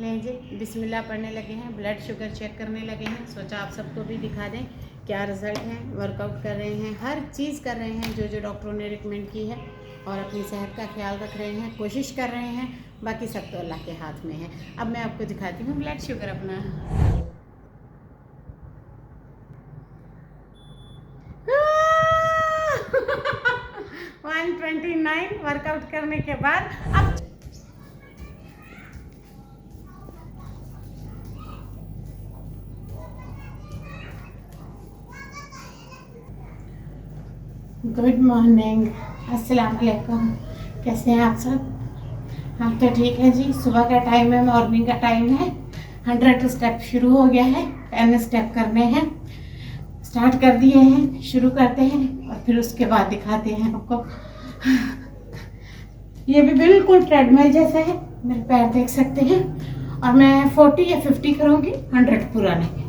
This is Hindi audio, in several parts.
लें जी, बिस्मिल्लाह पढ़ने लगे हैं, ब्लड शुगर चेक करने लगे हैं। सोचा आप सबको भी दिखा दें क्या रिज़ल्ट है। वर्कआउट कर रहे हैं, हर चीज़ कर रहे हैं जो जो डॉक्टरों ने रिकमेंड की है, और अपनी सेहत का ख्याल रख रहे हैं, कोशिश कर रहे हैं। बाकी सब तो अल्लाह के हाथ में है। अब मैं आपको दिखाती हूँ ब्लड शुगर अपना। 129 वर्कआउट करने के बाद। अब गुड मॉर्निंग, अस्सलाम वालेकुम। कैसे हैं आप सब? हम तो ठीक है जी। सुबह का टाइम है, मॉर्निंग का टाइम है। 100 स्टेप शुरू हो गया है। 10 स्टेप करने हैं, स्टार्ट कर दिए हैं। शुरू करते हैं और फिर उसके बाद दिखाते हैं आपको। ये भी बिल्कुल ट्रेडमिल जैसा है, मेरे पैर देख सकते हैं। और मैं 40 या 50 करूँगी, 100 पूरा नहीं।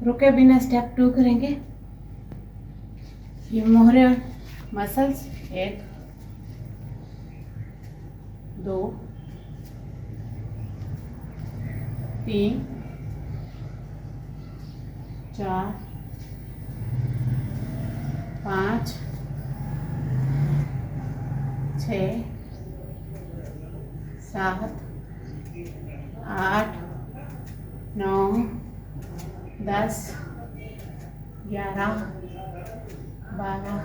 रुके बिना स्टेप 2 करेंगे। ये मोहरे मसल्स 1 2 3 4 5 6 7 8 9 10 11 12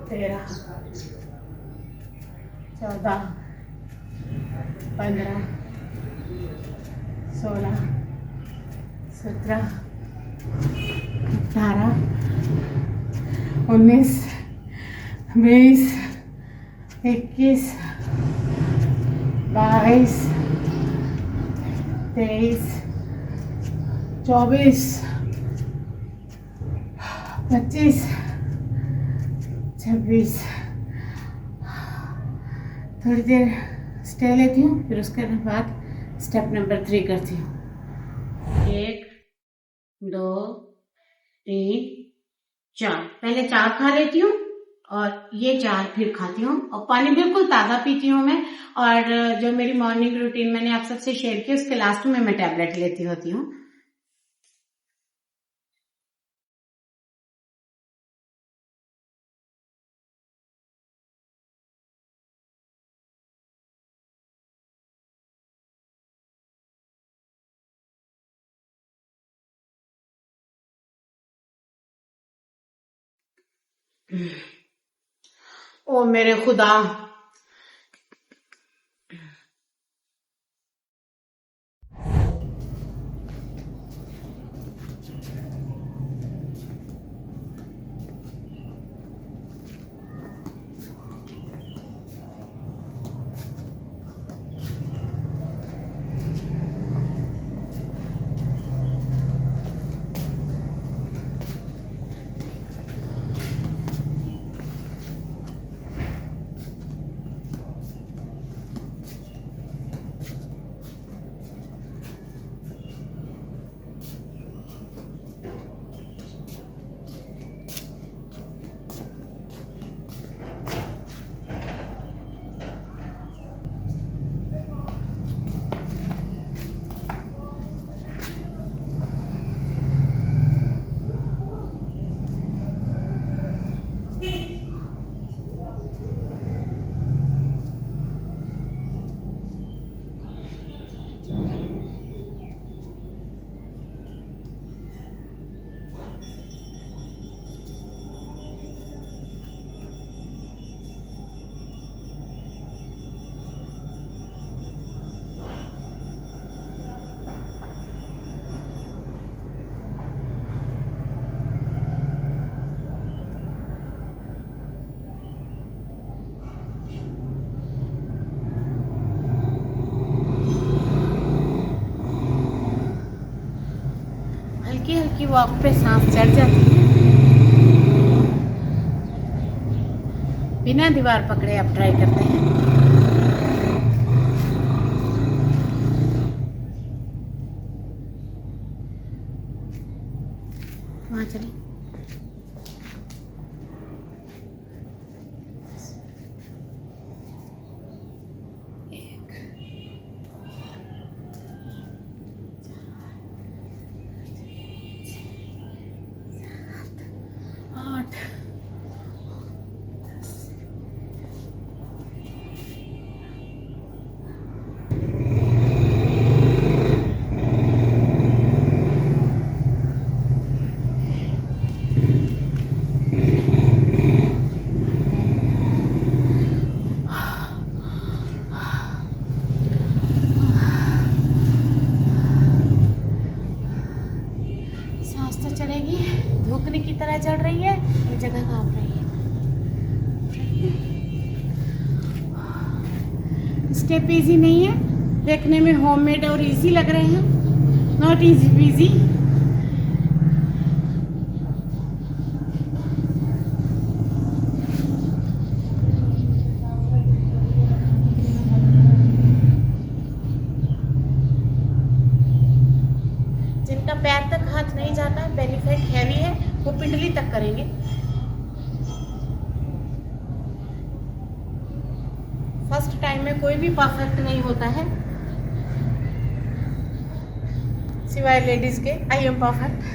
13 14 15 16 17 18 19 20 21 22 23 24 25 26। थोड़ी देर स्टे लेती हूँ, फिर उसके बाद स्टेप नंबर 3 करती हूँ। 1 2 3 4। पहले 4 खा लेती हूँ और ये 4 फिर खाती हूँ, और पानी बिल्कुल ताज़ा पीती हूँ मैं। और जो मेरी मॉर्निंग रूटीन मैंने आप सबसे शेयर की, उसके लास्ट में मैं टैबलेट लेती होती हूँ। ओ मेरे खुदा, हल्की हल्की वॉक पे सांस चढ़ जाती है। बिना दीवार पकड़े आप ट्राई करते हैं। वहाँ चलिए। चढ़ेगी, धुकनी की तरह चढ़ रही है, एक जगह कांप रही है। स्टेप इजी नहीं है, देखने में होममेड और इजी लग रहे हैं, नॉट इजी पीजी। जिनका पैर तक हाथ नहीं जाता है, बेली फैट हैवी है, वो पिंडली तक करेंगे। फर्स्ट टाइम में कोई भी परफेक्ट नहीं होता है, सिवाय लेडीज के। I am perfect.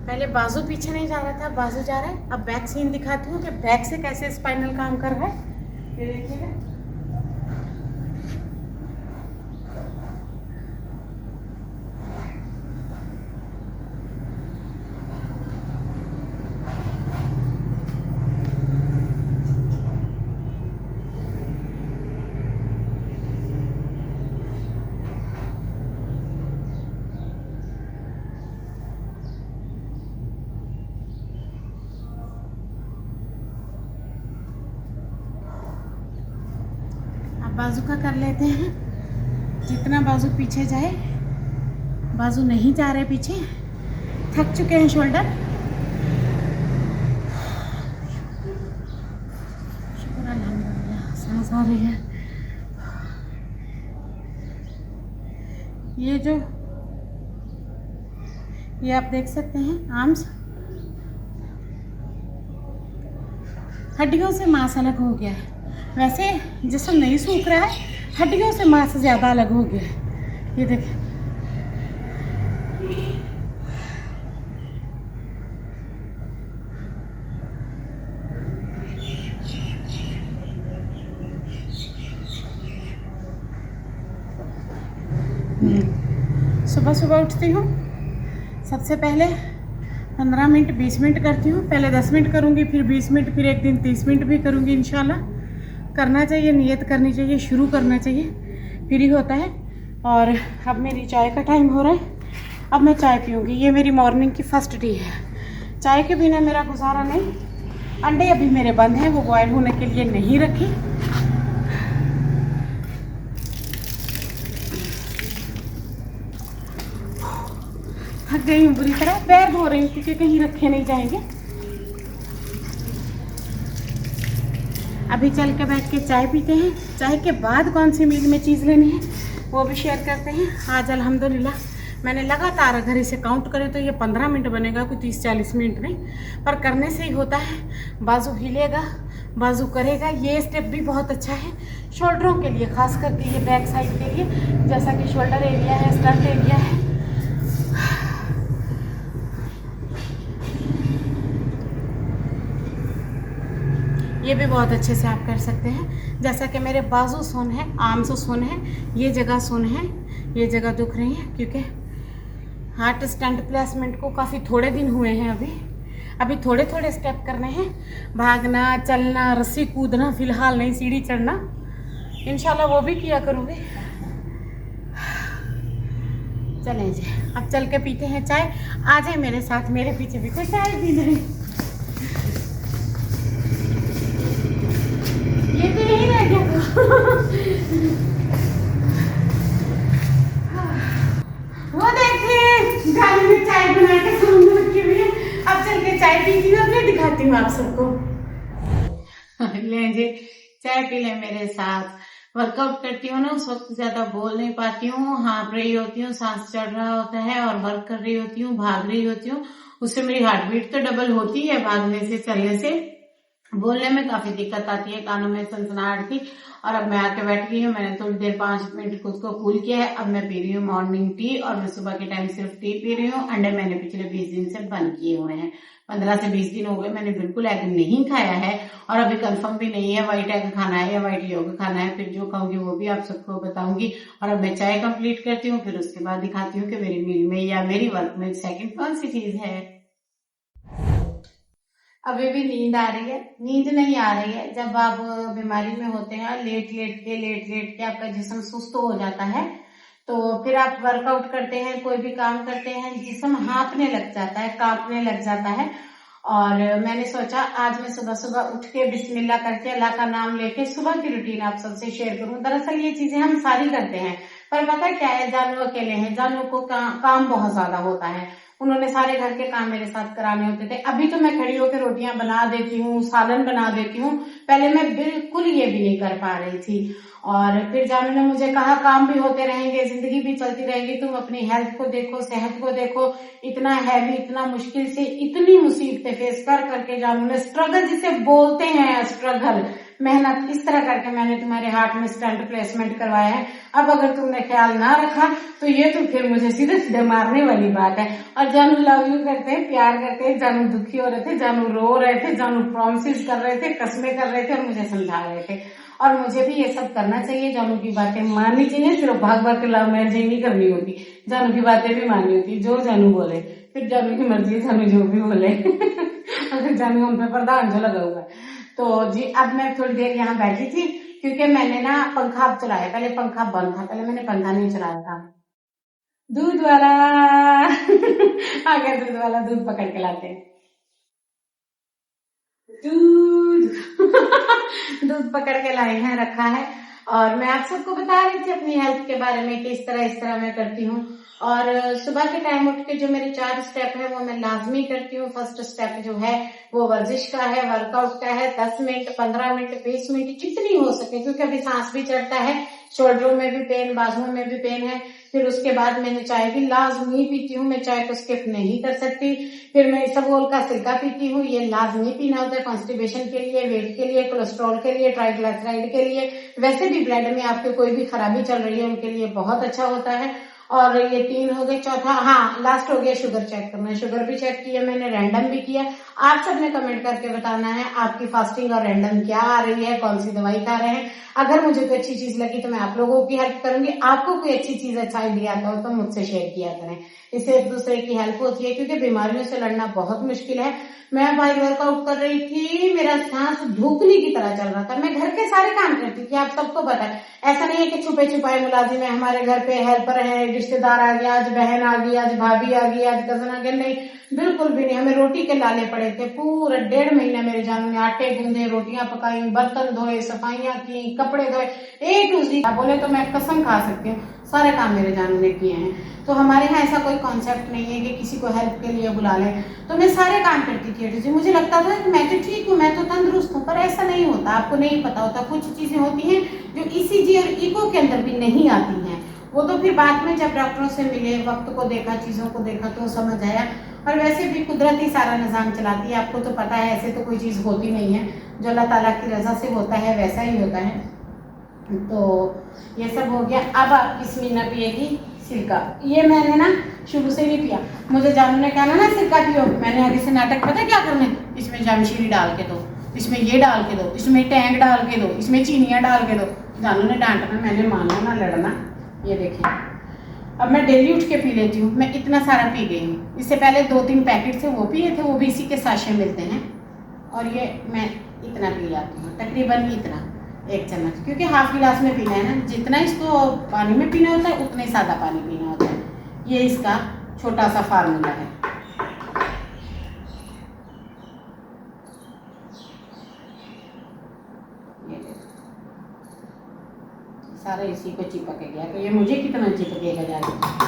पहले बाजू पीछे नहीं जा रहा था, बाजू जा रहा है। अब बैक सीन दिखाती हूँ कि बैक से कैसे स्पाइनल काम कर रहा है। ये देखिएगा, बाजू का कर लेते हैं। जितना बाजू पीछे जाए, बाजू नहीं जा रहे पीछे, थक चुके हैं शोल्डर। शुक्र अल्हम्दुलिल्लाह, सांस आ रही है। ये आप देख सकते हैं, आर्म्स, हड्डियों से मांस अलग हो गया है। वैसे जिस्म नहीं सूख रहा है, हड्डियों से मांस ज़्यादा अलग हो गया है। ये देखिए, सुबह सुबह उठती हूँ, सबसे पहले 15 मिनट 20 मिनट करती हूँ। पहले 10 मिनट करूँगी, फिर 20 मिनट, फिर एक दिन 30 मिनट भी करूँगी इंशाल्लाह। करना चाहिए, नियत करनी चाहिए, शुरू करना चाहिए, फिर ही होता है। और अब मेरी चाय का टाइम हो रहा है, अब मैं चाय पीऊँगी। ये मेरी मॉर्निंग की फर्स्ट टी है। चाय के बिना मेरा गुजारा नहीं। अंडे अभी मेरे बंद हैं, वो बॉयल होने के लिए नहीं रखे। थक गई हूँ बुरी तरह, पैर धो रही हूँ क्योंकि कहीं रखे नहीं जाएंगे। अभी चल के बैठ के चाय पीते हैं। चाय के बाद कौन सी मील में चीज़ लेनी है वो भी शेयर करते हैं। आज अल्हम्दुलिल्लाह मैंने लगातार, अगर इसे काउंट करें तो ये 15 मिनट बनेगा, कोई 30-40 मिनट नहीं, पर करने से ही होता है। बाजू हिलेगा, बाजू करेगा। ये स्टेप भी बहुत अच्छा है शोल्डरों के लिए, खास करके ये बैक साइड के लिए, जैसा कि शोल्डर एरिया है, स्टर्ट एरिया है। ये भी बहुत अच्छे से आप कर सकते हैं। जैसा कि मेरे बाजू सुन है, आर्म्स सुन है, ये जगह सुन है, ये जगह दुख रही है क्योंकि हार्ट स्टंट प्लेसमेंट को काफ़ी थोड़े दिन हुए हैं। अभी थोड़े थोड़े स्टेप करने हैं, भागना, चलना, रस्सी कूदना फिलहाल नहीं, सीढ़ी चढ़ना इंशाल्लाह वो भी किया करूँगी। चलें जी, अब चल के पीते हैं चाय। आ जाए मेरे साथ, मेरे पीछे भी कोई चाय पी ले। ये तो यही रह गया वो देखिए गाड़ी में चाय बना के सामने रखी हुई है। अब चल के चाय पीती हूँ और फिर दिखाती हूँ आप सबको। ले जी, चाय पी ले मेरे साथ। वर्कआउट करती हूँ ना, उस वक्त ज्यादा बोल नहीं पाती हूँ, हाँफ रही होती हूँ, सांस चढ़ रहा होता है और वर्क कर रही होती हूँ, भाग रही होती हूँ। उससे मेरी हार्ट बीट तो डबल होती है, भागने से, चलने से। बोलने में काफी दिक्कत आती है, कानों में सनसनाहट थी। और अब मैं आके बैठ गई हूँ, मैंने थोड़ी देर 5 मिनट खुद को कूल किया है। अब मैं पी रही हूँ मॉर्निंग टी, और मैं सुबह के टाइम सिर्फ टी पी रही हूँ। अंडे मैंने पिछले 20 दिन से बंद किए हुए हैं। 15 से 20 दिन हो गए मैंने बिल्कुल एग नहीं खाया है। और अभी कंफर्म भी नहीं है व्हाइट एग खाना है या व्हाइट योग खाना है। फिर जो खाऊंगी वो भी आप सबको बताऊंगी। और अब मैं चाय कंप्लीट करती हूँ, फिर उसके बाद दिखाती हूँ कि मेरी मील में या मेरी वर्क में सेकंड कौन सी चीज है। अभी भी नींद आ रही है? नींद नहीं आ रही है। जब आप बीमारी में होते हैं, लेट लेट के आपका जिस्म सुस्त हो जाता है, तो फिर आप वर्कआउट करते हैं, कोई भी काम करते हैं, जिस्म हाँफने लग जाता है, कांपने लग जाता है। और मैंने सोचा आज मैं सुबह सुबह उठ के बिस्मिल्लाह करके अल्लाह का नाम लेके सुबह की रूटीन आप सबसे शेयर करूं। दरअसल ये चीजें हम सारी करते हैं, पर पता क्या है, जानू अकेले हैं, जानू को काम बहुत ज्यादा होता है। उन्होंने सारे घर के काम मेरे साथ कराने होते थे। अभी तो मैं खड़ी होकर रोटियां बना देती हूँ, सालन बना देती हूँ, पहले मैं बिल्कुल ये भी नहीं कर पा रही थी। और फिर जानू ने मुझे कहा काम भी होते रहेंगे, जिंदगी भी चलती रहेगी, तुम अपनी हेल्थ को देखो, सेहत को देखो। इतना हैवी, इतना मुश्किल से, इतनी मुसीबतें फेस कर करके जानू ने स्ट्रगल, जिसे बोलते हैं स्ट्रगल, मेहनत, इस तरह करके मैंने तुम्हारे हार्ट में स्टंट प्लेसमेंट करवाया है। अब अगर तुमने ख्याल ना रखा तो ये तो फिर मुझे सीधे सीधे मारने वाली बात है। और जानू लव यू करते हैं, प्यार करते हैं। जानू दुखी हो रहे थे, जानू रो रहे थे, जानू प्रॉमिसेस कर रहे थे, कसमें कर रहे थे और मुझे समझा रहे थे। और मुझे भी ये सब करना चाहिए, जानू की बातें माननी चाहिए, सिर्फ भाग भाग के लव मैरिज नहीं करनी होती, जानू की बातें भी माननी होती, जो जानू बोले। फिर जानू की मर्जी, जानू जो भी बोले। और फिर जानू हम पे प्रधान जो लगा हुआ है। तो जी अब मैं थोड़ी देर यहाँ बैठी थी, क्योंकि मैंने ना पंखा चलाया, पहले पंखा बंद था, पहले मैंने पंखा नहीं चलाया था। दूध वाला आ गया, दूध वाला, दूध पकड़ के लाते हैं, दूध। दूध पकड़ के लाए हैं, रखा है। और मैं आप सबको बता रही थी अपनी हेल्थ के बारे में कि इस तरह मैं करती हूँ। और सुबह के टाइम उठ के जो मेरे 4 स्टेप है वो मैं लाजमी करती हूँ। फर्स्ट स्टेप जो है वो वर्जिश का है, वर्कआउट का है। 10 मिनट, 15 मिनट, 20 मिनट, जितनी हो सके, क्योंकि अभी सांस भी चढ़ता है, शोल्डरों में भी पेन, बाजुओं में भी पेन है। फिर उसके बाद मैंने चाय भी लाजमी पीती हूँ, मैं चाय को स्किप नहीं कर सकती। फिर मैं इसबगोल का सिरका पीती हूँ, ये लाजमी पीना होता है कॉन्स्टिपेशन के लिए, वेट के लिए, कोलेस्ट्रॉल के लिए, ट्राइग्लिसराइड के लिए, वैसे भी ब्लड में आपके कोई भी खराबी चल रही है उनके लिए बहुत अच्छा होता है। और ये 3 हो गए। चौथा, हाँ लास्ट हो गया शुगर चेक करना। शुगर भी चेक किया मैंने, रैंडम भी किया। आप सबने कमेंट करके बताना है आपकी फास्टिंग और रैंडम क्या आ रही है, कौन सी दवाई खा रहे हैं। अगर मुझे कोई अच्छी चीज लगी तो मैं आप लोगों की हेल्प करूंगी। आपको कोई अच्छी चीज, अच्छा आइडिया आता हो तो मुझसे शेयर किया करें, इससे एक दूसरे की हेल्प होती है, क्योंकि बीमारियों से लड़ना बहुत मुश्किल है। मैं भाई वर्कआउट कर रही थी, मेरा सांस धूकनी की तरह चल रहा था। मैं घर के सारे काम करती थी, आप सबको पता है। ऐसा नहीं है कि छुपे छुपाए मुलाजिम है, हमारे घर पे हेल्पर है, रिश्तेदार आ गया, आज बहन आ गई, आज भाभी आ गई, आज कजन आ गया, नहीं बिल्कुल भी नहीं। हमें रोटी के लाले पड़े थे। पूरा 1.5 महीना मेरे जानू ने आटे गूंदे, रोटियां पकाई, बर्तन धोए, सफाइयां की, कपड़े धोए, A to Z। बोले तो मैं कसम खा सकती हूँ, सारे काम मेरे जानू ने किए हैं। तो हमारे यहाँ ऐसा कोई कॉन्सेप्ट नहीं है कि किसी को हेल्प के लिए बुला लें। तो मैं सारे काम करती थी A to Z। मुझे लगता था कि मैं तो ठीक हूँ, मैं तो तंदुरुस्त हूँ, पर ऐसा नहीं होता। आपको नहीं पता होता, कुछ चीजें होती हैं जो ECG और ईको के अंदर भी नहीं आती हैं। वो तो फिर बाद में जब डॉक्टरों से मिले, वक्त को देखा, चीजों को देखा, तो समझ आया। और वैसे भी कुदरत ही सारा निजाम चलाती है, आपको तो पता है। ऐसे तो कोई चीज होती नहीं है, जो अल्लाह ताला की रजा से होता है वैसा ही होता है। तो ये सब हो गया। अब आप इसमीना पिएगी सिरका। ये मैंने ना शुरू से भी पिया। मुझे जानू ने कहा ना सिरका पियो, मैंने आगे से नाटक, पता क्या करने, इसमें जामशीरी डाल के दो, इसमें ये डाल के दो, इसमें टैंग डाल के दो, इसमें चीनियाँ डाल के दो। जानू ने डांटना, मैंने माना ना लड़ना। ये देखिए, अब मैं डेली उठ के पी लेती हूँ। मैं इतना सारा पी गई हूँ। इससे पहले 2-3 पैकेट थे, वो पिए थे, वो भी इसी के साशे मिलते हैं। और ये मैं इतना पी जाती हूँ, तकरीबन इतना, 1 चम्मच, क्योंकि हाफ गिलास में पीना है ना। जितना इसको पानी में पीना होता है उतना ही सादा पानी पीना होता है। ये इसका छोटा सा फार्मूला है। सारा इसी को चिपक गया, तो ये मुझे कितना चिपकेगा जाके।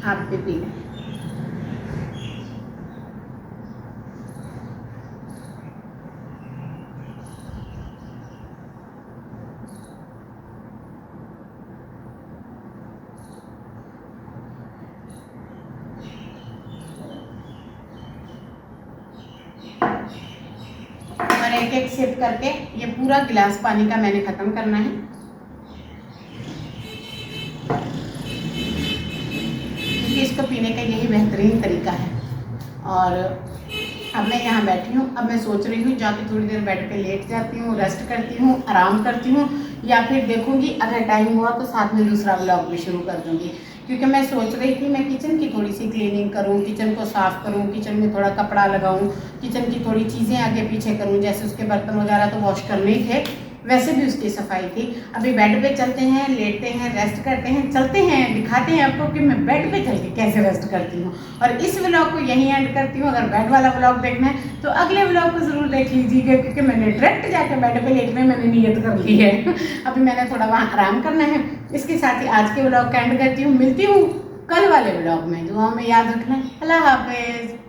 आप भी पी लें। और एक एक सिप करके ये पूरा गिलास पानी का मैंने ख़त्म करना है, क्योंकि इसको पीने का यही बेहतरीन तरीका है। और अब मैं यहाँ बैठी हूँ, अब मैं सोच रही हूँ जाके थोड़ी देर बैठ के लेट जाती हूँ, रेस्ट करती हूँ, आराम करती हूँ, या फिर देखूँगी अगर टाइम हुआ तो साथ में दूसरा व्लॉग भी शुरू कर दूँगी। क्योंकि मैं सोच रही थी मैं किचन की थोड़ी सी क्लीनिंग करूँ, किचन को साफ़ करूँ, किचन में थोड़ा कपड़ा लगाऊँ, किचन की थोड़ी चीज़ें आगे पीछे करूँ, जैसे उसके बर्तन वगैरह तो वॉश करने ही थे, वैसे भी उसकी सफाई थी। अभी बेड पे चलते हैं, लेटते हैं, रेस्ट करते हैं, चलते हैं, दिखाते हैं आपको कि मैं बेड पे चल के कैसे रेस्ट करती हूँ। और इस व्लॉग को यहीं एंड करती हूँ। अगर बेड वाला व्लॉग देखना है तो अगले व्लॉग को ज़रूर देख लीजिएगा, क्योंकि मैंने डायरेक्ट जाकर बेड पे लेटने मैंने नियत कर ली है। अभी मैंने थोड़ा वहाँ आराम करना है। इसके साथ ही आज के व्लॉग का एंड करती हूँ। मिलती हूँ कल वाले व्लॉग में। दुआओं में याद रखना। अल्लाह हाफिज़।